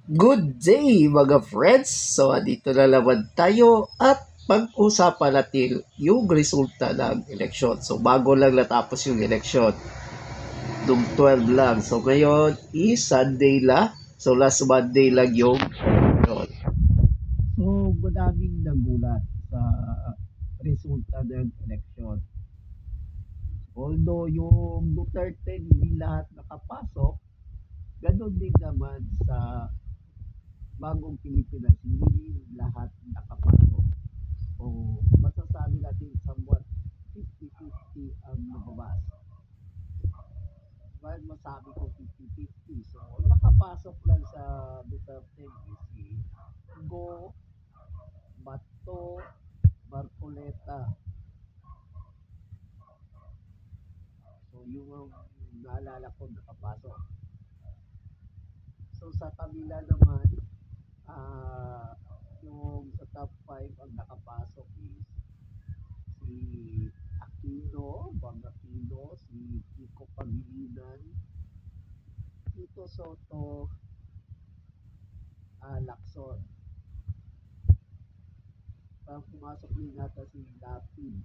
Good day mga friends! So, andito na naman tayo at pag-usapan natin yung resulta ng eleksyon. So, bago lang natapos yung eleksyon, nung 12 lang. So, ngayon is Sunday la. So, last Monday lang yung eleksyon. So, madaming nagulat sa resulta ng eleksyon. Although yung Duterte hindi lahat nakapasok, ganun din naman sa bagong Pilipinas, hindi lahat nakapasok. O masasabi natin somewhat 50-50 ang lumabas. Bakit masabi ko 50-50? So, nakapasok lang sa Duterte is si Go, Bato, Barcoleta. So, yung naalala ko nakapasok. So, sa kabila naman, ah yung sa top 5 ang nakapasok is si Aquino, Bang Aquino, si Kiko Pangilinan, Tito Soto, Lacson. Parang pumasok din nata si Lapid.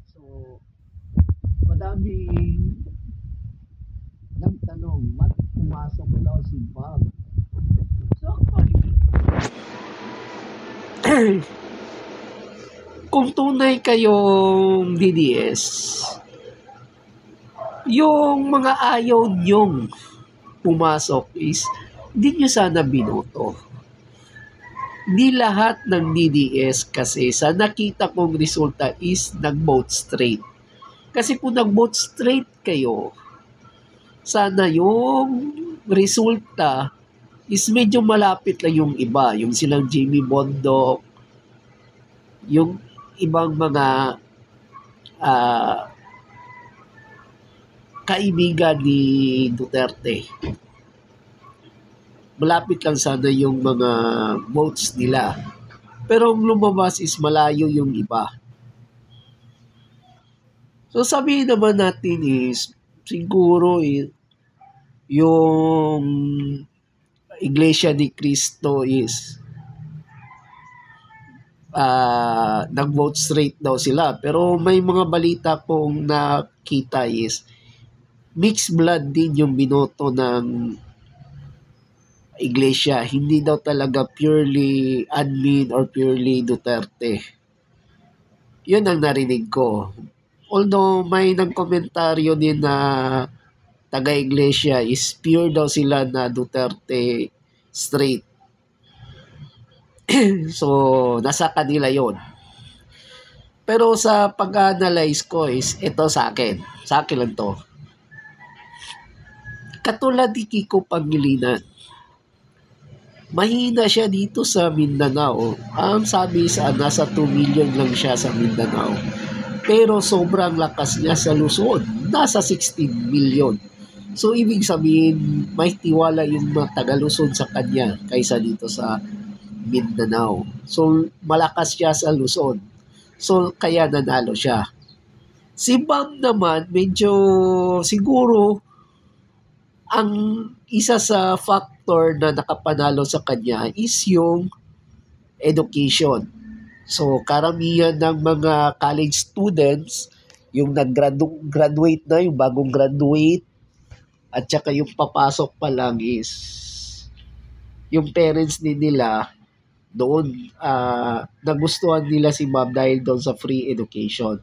So, madaming nagtanong, pumasok daw si Bob. So, actually, kung tunay kayong DDS, yung mga ayaw nyong pumasok is hindi nyo sana binoto. Hindi lahat ng DDS kasi sa nakita kong resulta is nag-vote straight. Kasi kung nag-vote straight kayo, sana yung resulta is medyo malapit lang yung iba. Yung silang Jimmy Bondoc, yung ibang mga kaibigan ni Duterte. Malapit lang sana yung mga votes nila. Pero ang lumabas is malayo yung iba. So sabihin naman natin is siguro yung Iglesia ni Cristo is nag-vote straight daw sila. Pero may mga balita pong nakita is mixed blood din yung binoto ng Iglesia. Hindi daw talaga purely admin or purely Duterte. Yun ang narinig ko. Although may nagkomentaryo din na taga-iglesia is pure daw sila na Duterte straight. So, nasa kanila yon. Pero sa pag-analyze ko is ito sa akin. Sa akin lang to. Katulad ni Kiko Pangilinan, mahina siya dito sa Mindanao. Ang sabi sa nasa 2 million lang siya sa Mindanao. Pero sobrang lakas niya sa Luzon. Nasa 16 million. So, ibig sabihin, may tiwala yung mga taga-Luzon sa kanya kaysa dito sa Mindanao. So, malakas siya sa Luzon. So, kaya nanalo siya. Si Bam naman, medyo siguro ang isa sa factor na nakapanalo sa kanya is yung education. So, karamihan ng mga college students, yung nag-graduate na, yung bagong graduate, at saka yung papasok pa lang is yung parents din nila doon nagustuhan nila si Ma'am dahil doon sa free education.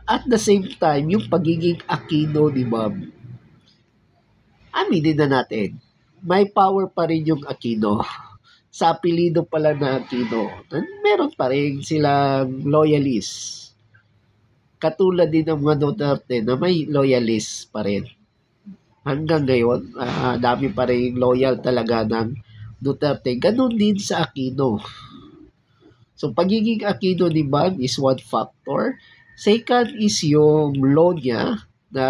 At the same time, yung pagiging Aquino ni Ma'am, aminin na natin, may power pa rin yung Aquino. Sa apelido pala na Aquino, meron pa rin silang loyalists. Katulad din ng mga Duterte na may loyalists pa rin. Hanggang ngayon, dami pa rin loyal talaga ng Duterte. Ganon din sa Aquino. So, pagiging Aquino ni Bam is one factor. Second is yung law niya na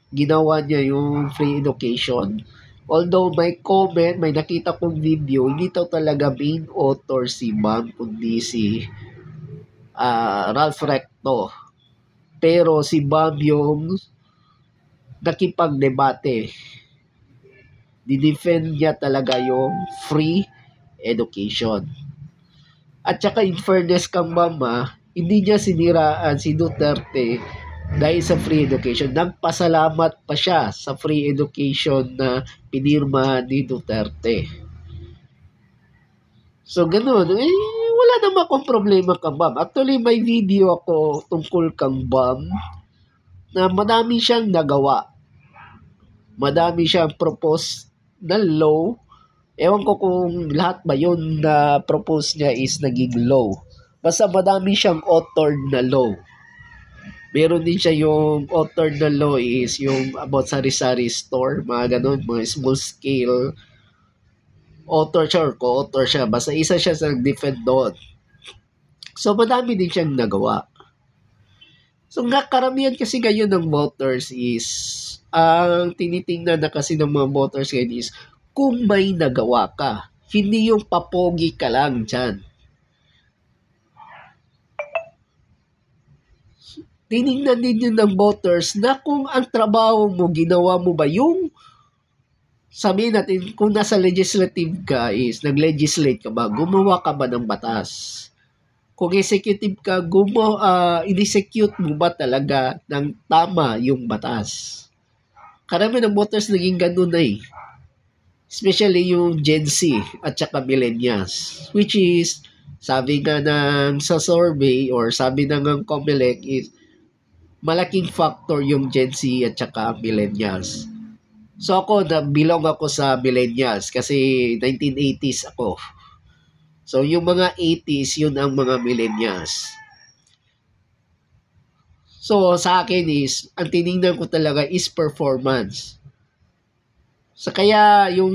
ginawa niya yung free education. Although may comment, may nakita kong video, hindi to talaga main author si Bam, kundi si Ralph Recto. Pero si Bam yung nakipagdebate. Didefend niya talaga yung free education. At saka in fairness kang mama, hindi niya siniraan si Duterte dahil sa free education. Nagpasalamat pa siya sa free education na pinirma ni Duterte. So, ganun. Wala naman akong problema kang Bam. Actually, may video ako tungkol kang Bam na madami siyang nagawa. Madami siyang propose na law. Ewan ko kung lahat ba yun na propose niya is naging law. Basta madami siyang authored na law. Meron din siya yung authored na law is yung about sari-sari store, mga ganun, mga small scale author siya or co-author siya. Basta isa siya sa nag-defend doon. So, madami din siyang nagawa. So, karamihan kasi ngayon ng voters is, ang tinitingnan na kasi ng mga voters ngayon is, kung may nagawa ka. Hindi yung papogi ka lang dyan. Tinignan din yun ng voters na kung ang trabaho mo, ginawa mo ba yung sabihin natin, kung nasa legislative ka is, nag-legislate ka ba, gumawa ka ba ng batas? Kung executive ka, in-execute mo ba talaga ng tama yung batas? Karami ng voters naging ganun na eh. Especially yung Gen Z at saka millennials. Which is, sabi nga ng sa survey or sabi na ng COMELEC is, malaking factor yung Gen Z at saka millennials. So ako, belong ako sa millennials kasi 1980s ako. So yung mga 80s, yun ang mga millennials. So sa akin is, ang tinignan ko talaga is performance. So kaya yung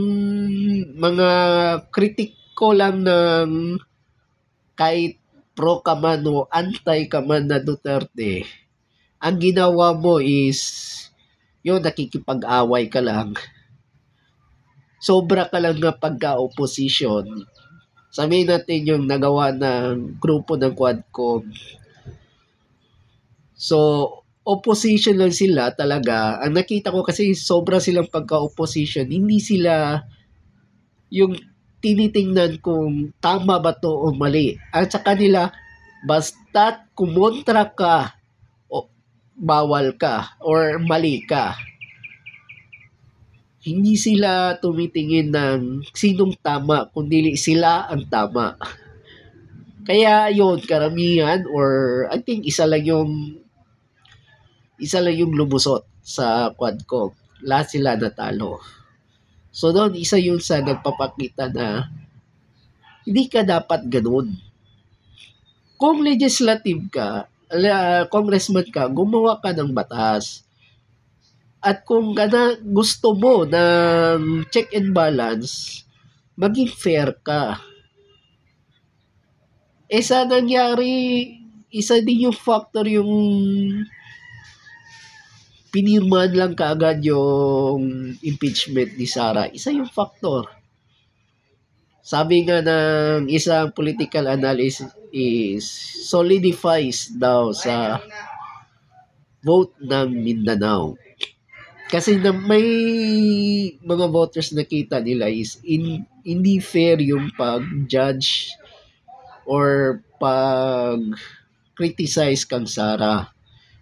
mga kritik ko lang ng kahit pro ka man o anti ka man na Duterte, ang ginawa mo is yung nakikipag-away ka lang. Sobra ka lang na pagka-opposition. Sabihin natin yung nagawa ng grupo ng Quadcom. So, opposition lang sila talaga. Ang nakita ko kasi sobra silang pagka-opposition. Hindi sila yung tinitingnan kung tama ba to o mali. At sa kanila, basta't kumontra ka, o bawal ka, or mali ka. Hindi sila tumitingin ng sinong tama, kundi sila ang tama. Kaya yun, karamihan, or I think isa lang yung lumusot sa Quadcom. Lahat sila natalo. So doon, isa yun sa nagpapakita na hindi ka dapat ganun. Kung legislative ka, congressman ka, gumawa ka ng batas. At kung gusto mo ng check and balance, maging fair ka. Sa nangyari, isa din yung factor yung pinirmahan lang kaagad yung impeachment ni Sara. Isa yung factor. Sabi nga ng isang political analyst is solidifies daw sa vote ng Mindanao. Kasi na may mga voters nakita nila is hindi fair yung pag-judge or pag-criticize kang Sara.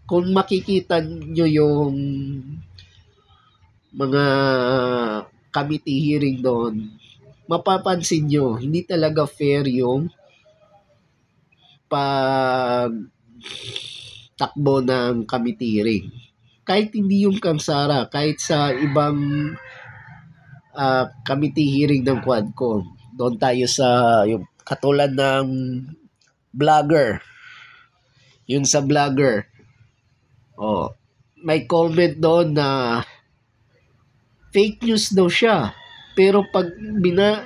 Kung makikita nyo yung mga committee hearing doon, mapapansin nyo, hindi talaga fair yung pag-takbo ng committee hearing. Kahit hindi yung kang Sara, kahit sa ibang committee hearing ng Quadcom, doon tayo sa yung katulad ng vlogger. Yung sa vlogger, may comment doon na fake news daw siya. Pero pag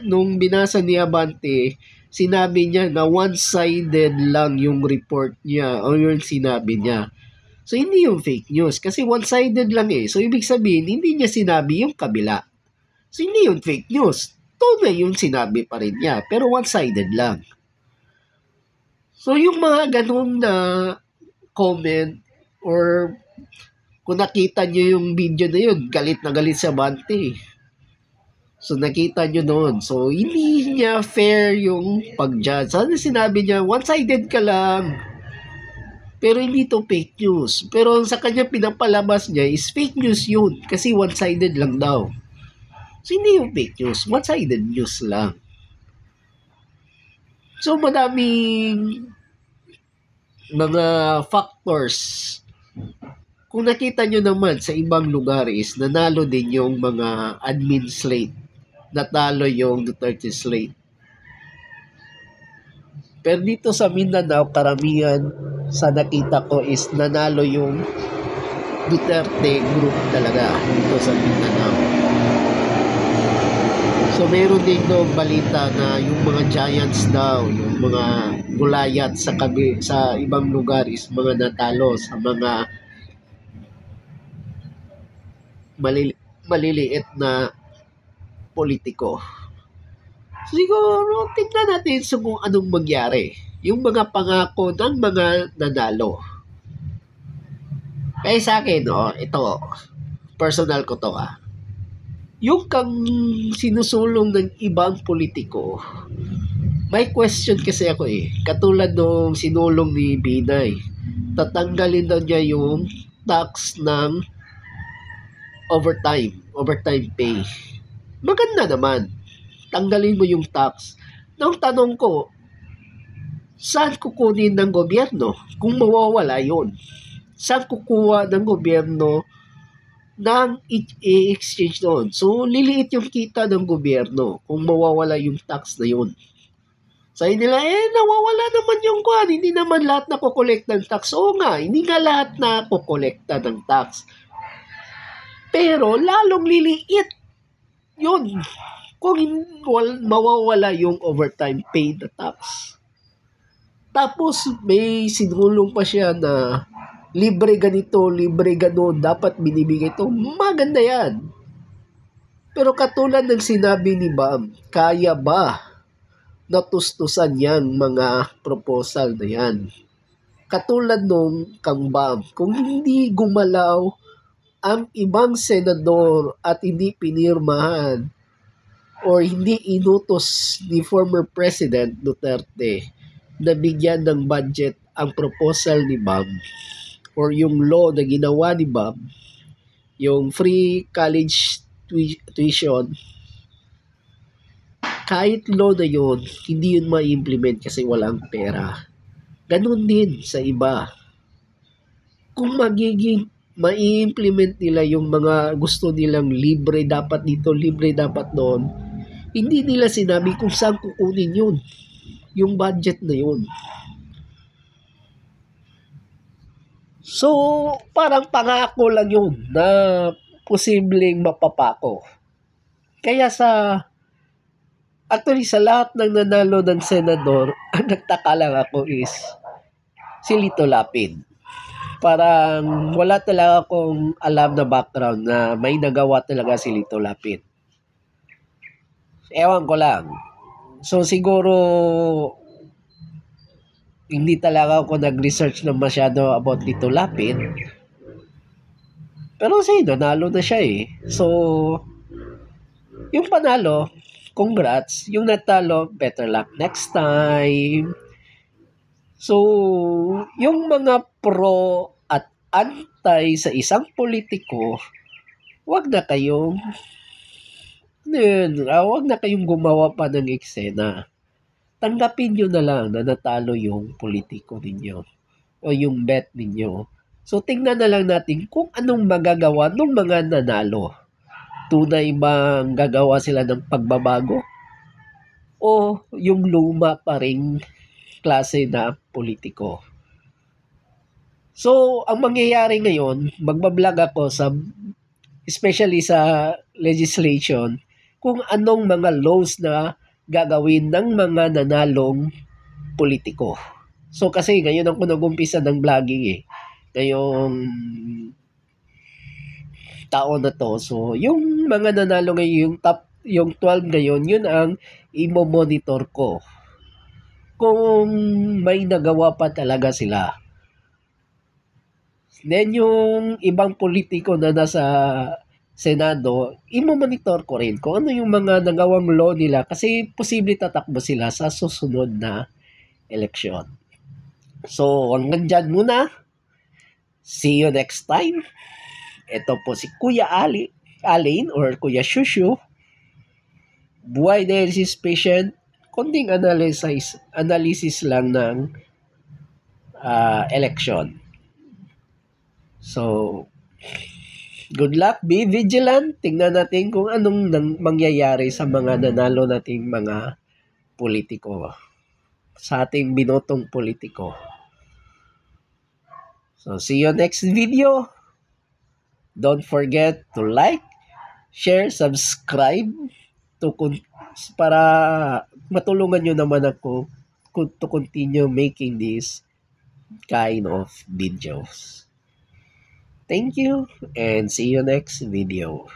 nung binasa ni Abante, sinabi niya na one-sided lang yung report niya o yung sinabi niya. So, hindi yung fake news kasi one-sided lang eh. So, ibig sabihin, hindi niya sinabi yung kabila. So, hindi yung fake news. Tunay yung sinabi pa rin niya, pero one-sided lang. So, yung mga ganun na comment or Kung nakita nyo yung video na yun, galit na galit sa Bante. So, nakita nyo noon. So, hindi niya fair yung pag-judge. Sana sinabi niya, one-sided ka lang. Pero hindi to fake news. Pero sa kanya pinapalabas niya is fake news yun. Kasi one-sided lang daw. So, hindi yung fake news. One-sided news lang. So, madaming mga factors. Kung nakita nyo naman sa ibang lugar is nanalo din yung mga admin slate. Natalo yung Duterte slate. Pero dito sa Mindanao, karamihan sa nakita ko is nanalo yung Duterte group talaga dito sa Mindanao. So meron din doon balita na yung mga giants daw, yung mga gulayat sa ibang lugar is mga natalo sa mga maliliit na politiko. Siguro, tingnan natin sa kung anong mangyari. Yung mga pangako ng mga nanalo. Kaya sa akin, ito, personal ko to yung kang sinusulong ng ibang politiko, may question kasi ako Katulad nung sinulong ni Binay, tatanggalin daw niya yung tax ng overtime pay. Maganda naman. Tanggalin mo yung tax. Nang tanong ko, saan kukunin ng gobyerno kung mawawala yun? Saan kukuha ng gobyerno ng i-exchange doon? So, liliit yung kita ng gobyerno kung mawawala yung tax na yun. Sabi nila, nawawala naman yung kwan. Hindi naman lahat na kukolekt ng tax. Oo nga, hindi nga lahat na kukolekta ng tax. Pero, lalong liliit yun kung mawawala yung overtime pay na tax. Tapos, may sinulong pa siya na libre ganito, libre ganon, dapat binibigay ito. Maganda yan. Pero katulad ng sinabi ni Bam, kaya ba natustusan yang mga proposal na yan? Katulad nung kang Bam, kung hindi gumalaw ang ibang senador at hindi pinirmahan or hindi inutos ni former President Duterte na bigyan ng budget ang proposal ni Bam or yung law na ginawa ni Bam, yung free college tuition, kahit law na yun, hindi yun ma-implement kasi walang pera. Ganun din sa iba. Kung magiging ma-implement nila yung mga gusto nilang libre dapat dito, libre dapat doon, hindi nila sinabi kung saan kukunin yun. Yung budget na yun. So, parang pangako lang yun na posibleng mapapako. Kaya actually sa lahat ng nanalo ng senador, ang nagtaka lang ako is si Lito Lapid. Parang wala talaga akong alam na background na may nagawa talaga si Lito Lapid. Ewan ko lang. So siguro hindi talaga ako nag-research na masyado about Lito Lapid. Pero kasi nanalo na siya So, yung panalo, congrats. Yung natalo, better luck next time. So, yung mga pro at anti sa isang politiko, wag na kayong gumawa pa ng eksena. Tanggapin nyo na lang na natalo yung politiko ninyo o yung bet ninyo. So, tingnan na lang natin kung anong magagawa ng mga nanalo. Tunay bang gagawa sila ng pagbabago? O yung luma pa ring klase na politiko? So, ang mangyayari ngayon, magbablog ako especially sa legislation, kung anong mga laws na gagawin ng mga nanalong politiko. So kasi ngayon ako nag-umpisa ng vlogging ngayong taon na to. So yung mga nanalo ngayon, yung 12 ngayon, yun ang i-monitor ko. Kung may nagawa pa talaga sila. Then yung ibang politiko na nasa Senado, imo-monitor ko rin kung ano yung mga nagawang law nila kasi posible tatakbo sila sa susunod na eleksyon. So, hanggang dyan muna. See you next time. Ito po si Kuya Alin or Kuya Shushu. Buhay dialysis patient. Konting analysis lang ng election. So, good luck, be vigilant. Tingnan natin kung anong mangyayari sa mga nanalo nating mga politiko. Sa ating binotong politiko. So, see you next video. Don't forget to like, share, subscribe para matulungan nyo naman ako to continue making this kind of videos. Thank you and see you next video.